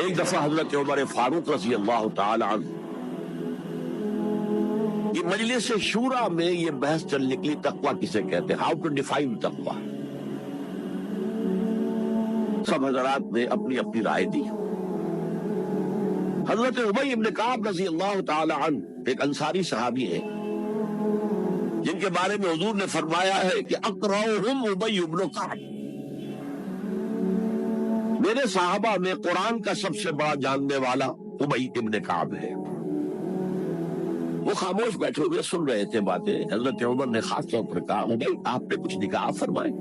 ایک دفعہ حضرت عمر فاروق رضی اللہ تعالی عنہ یہ مجلس شورا میں یہ بحث چل نکلی تقویٰ کسے کہتے ہیں، ہاؤ ٹو ڈیفائن تقویٰ۔ سب حضرات نے اپنی اپنی رائے دی۔ حضرت ابی بن کعب رضی اللہ تعالی عنہ ایک انصاری صحابی ہیں جن کے بارے میں حضور نے فرمایا ہے کہ اقرؤہم ابی بن کعب، میرے صحابہ میں قرآن کا سب سے بڑا جاننے والا ابی ابن کعب ہے۔ وہ خاموش بیٹھے ہوئے سن رہے تھے باتیں۔ حضرت عمر نے خاص طور پر کہا، ابی آپ نے کچھ نکاح فرمائے؟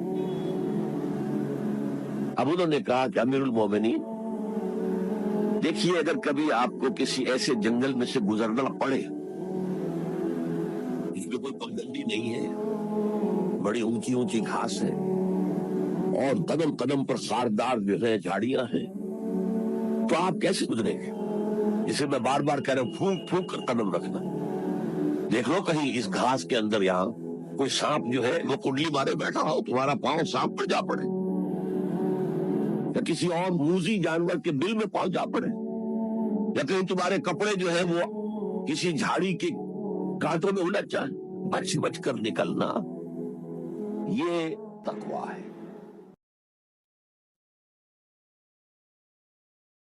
اب انہوں نے کہا کہ امیر المومنین دیکھیے، اگر کبھی آپ کو کسی ایسے جنگل میں سے گزرنا پڑے اس میں کوئی پگڈنڈی نہیں ہے، بڑی اونچی اونچی گھاس ہے اور قدم قدم پر خاردار جو ہے جھاڑیاں ہیں، تو آپ کیسے گزریں گے؟ جسے میں بار بار کہہ رہا ہوں، پھونک پھونک کر قدم رکھنا۔ دیکھ لو کہیں اس گھاس کے اندر یہاں کوئی سانپ جو ہے وہ کنڈلی مارے بیٹھا ہو، تمہارا پاؤں سانپ پر جا پڑے، یا کسی اور موذی جانور کے بل میں پاؤں جا پڑے، یا کہیں تمہارے کپڑے جو ہے وہ کسی جھاڑی کے کانٹوں میں الجھ جائیں، بچ بچ کر نکلنا، یہ تقویٰ ہے۔